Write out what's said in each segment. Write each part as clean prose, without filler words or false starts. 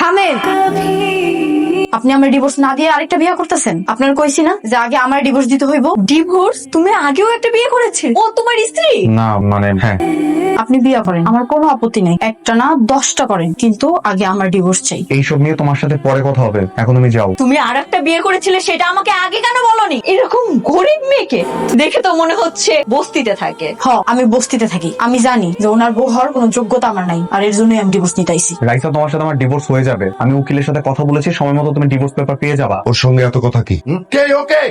থামেন। আপনি আমার ডিভোর্স না দিয়ে আরেকটা বিয়ে করতেছেন। আপনার কইছি না যে আগে আমার ডিভোর্স দিতে হইব। ডিভোর্স? তুমি আগেও একটা বিয়ে করেছে? ও তোমার স্ত্রী? না মানে হ্যাঁ, আপনি বিয়ে করেন, আমার কোনো আপত্তি নেই। একটা না 10টা করেন, কিন্তু আগে আমার ডিভোর্স চাই। এইসব নিয়ে তোমার সাথে পরে কথা হবে, এখন তুমি যাও। তুমি আর একটা বিয়ে করেছিলে, সেটা আমাকে আগে কেন বলনি? এরকম গরিব মেয়েকে দেখে তো মনে হচ্ছে বস্তিতে থাকে। আমি বস্তিতে থাকি, আমি জানি যে ওনার বউ হওয়ার কোনো যোগ্যতা আমার নাই, আর এর জন্যই আমি ডিভোর্স নিতে আইছি। রাইসা, তোমার সাথে আমার ডিভোর্স হয়ে যাবে। আমি উকিলের সাথে কথা বলেছি, সময় মতো তুমি ডিভোর্স পেপার পেয়ে যাবা। ওর সঙ্গে এত কথা কি? ওকে ওকে,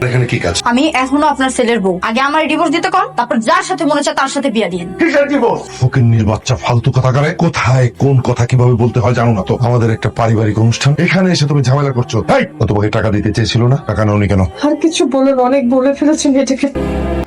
এখানে কি কাজ? আমি এখনো আপনার ছেলের বউ। আগে আমার ডিভোর্স দিতে কর, তারপর যার সাথে মনে চায় তার সাথে বিয়ে দিন। কিসের ডিভোর্স? ফকিন্নির বাচ্চা ফালতু কথা করে। কোথায় কোন কথা কিভাবে বলতে হয় জানো না তো? আমাদের একটা পারিবারিক অনুষ্ঠান, এখানে এসে তুমি ঝামেলা করছো। এই, ও তোমাকে টাকা দিতে চেয়েছিল না? টাকা নাওনি কেন? আর কিছু বলেন, অনেক বলে ফেলেছেন এটাকে।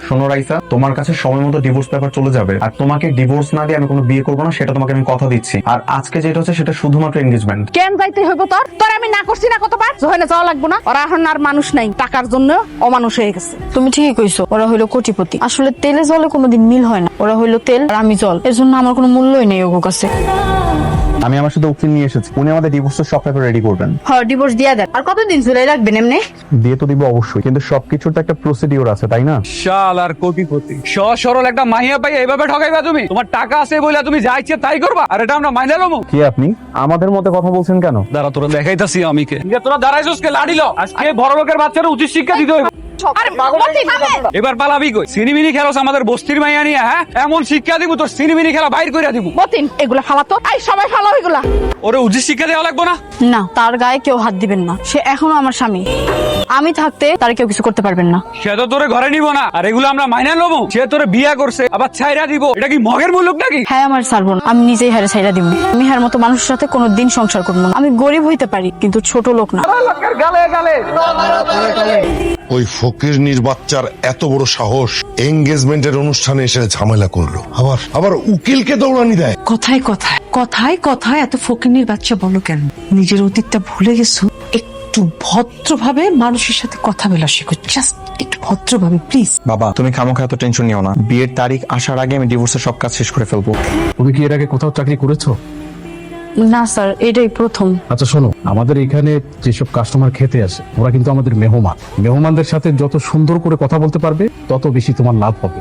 শোনো রাইসা, তোমার কাছে সময় মতো ডিভোর্স পেপার চলে যাবে, আর তোমাকে ডিভোর্স না দিয়ে আমি কোনো বিয়ে করবো না, সেটা তোমাকে আমি কথা দিচ্ছি। আর আজকে যেটা হচ্ছে সেটা শুধুমাত্র এনগেজমেন্ট। কেন যাইতে হইব তোর? তোর আমি না করছি না কতবার? জোহানে যাওয়া লাগবো না? ওরা এখন আর মানুষ নাই, টাকার জন্য অমানুষ হয়ে গেছে। তুমি ঠিকই কইছো, ওরা হইলো কোটিপতি। আসলে তেলে জলে কোনোদিন মিল হয় না। ওরা হইলো তেল আর আমি জল, এর জন্য আমার কোনো মূল্যই নেই ওর কাছে। আমি আমার সাথে উকিল নিয়ে এসেছি, উনি আমাদের ডিভোর্সের সব পেপার রেডি করবেন। ডিভোর্স দিয়া দেন। আর কতদিন ঝুলাই রাখবেন এমনি? দিয়ে তো দিব অবশ্যই, কিন্তু সবকিছুর তো একটা প্রসিডিওর আছে, তাই না? শাল আর কোটিপতি সহজ সরল একটা মাইয়া পাই এইভাবে ঠকাইবা তুমি? তোমার টাকা আছে বলে তুমি যা ইচ্ছে তাই করবা, আর এটা আমরা মাইনা লমু? কি আপনি আমাদের মধ্যে কথা বলছেন কেন? দাঁড়া, তোরা দেখাইতাছি আমি কে। তোরা দাঁড়াইছস কে? লাড়িল আজকে বড় লোকের বাচ্চারা উচিত শিক্ষা দিতে হইব। এবার পালাবি কই? সিনিমিনি খেলোস আমাদের বস্তির মাইয়া নিয়ে? হ্যাঁ, এমন শিক্ষা দিব তোর সিনিমিনি খেলা বাইর কইরা দিব। মতিন, এগুলা ফালাতো। আই সবাই ফালাও এগুলা। ওরে উচিত শিক্ষা দেওয়া লাগবো না? না, তার গায়ে কেউ হাত দিবেন না। সে এখনো আমার স্বামী। আমি থাকতে তার কেউ কিছু করতে পারবেন না। সে তো তোরে ঘরে নিব না, আর এগুলো আমরা মাইনা লমু? সে তোরে বিয়া করছে আবার ছাইরা দিব, এটা কি মগের মুলুক নাকি? হ্যাঁ, আমার ছাড়বো না। আমি নিজেই হারে ছাইরা দিব। আমি হার মতো মানুষের সাথে কোনোদিন সংসার করবো না। আমি গরিব হইতে পারি, কিন্তু ছোট লোক না। ওই ফকিরনির বাচ্চার এত বড় সাহস, এঙ্গেজমেন্টের অনুষ্ঠানে এসে ঝামেলা করলো, আবার উকিলকে দৌড়ানি দেয়। কথায় কথায় কথায় কথায় এত ফকিন্নির বাচ্চা বলো কেন? নিজের অতীতটা ভুলে গেছো? একটু ভদ্রভাবে মানুষের সাথে কথা বলা শেখো, জাস্ট একটু ভদ্রভাবে প্লিজ। বাবা, তুমি খামোখা এত টেনশন নিও না। বিয়ের তারিখ আসার আগে আমি ডিভোর্সের সব কাজ শেষ করে ফেলবো। তুমি কি এর আগে কোথাও চাকরি করেছো? না স্যার, এটাই প্রথম। আচ্ছা শোনো, আমাদের এখানে যেসব কাস্টমার খেতে আসে ওরা কিন্তু আমাদের মেহমান। মেহমানদের সাথে যত সুন্দর করে কথা বলতে পারবে তত বেশি তোমার লাভ হবে।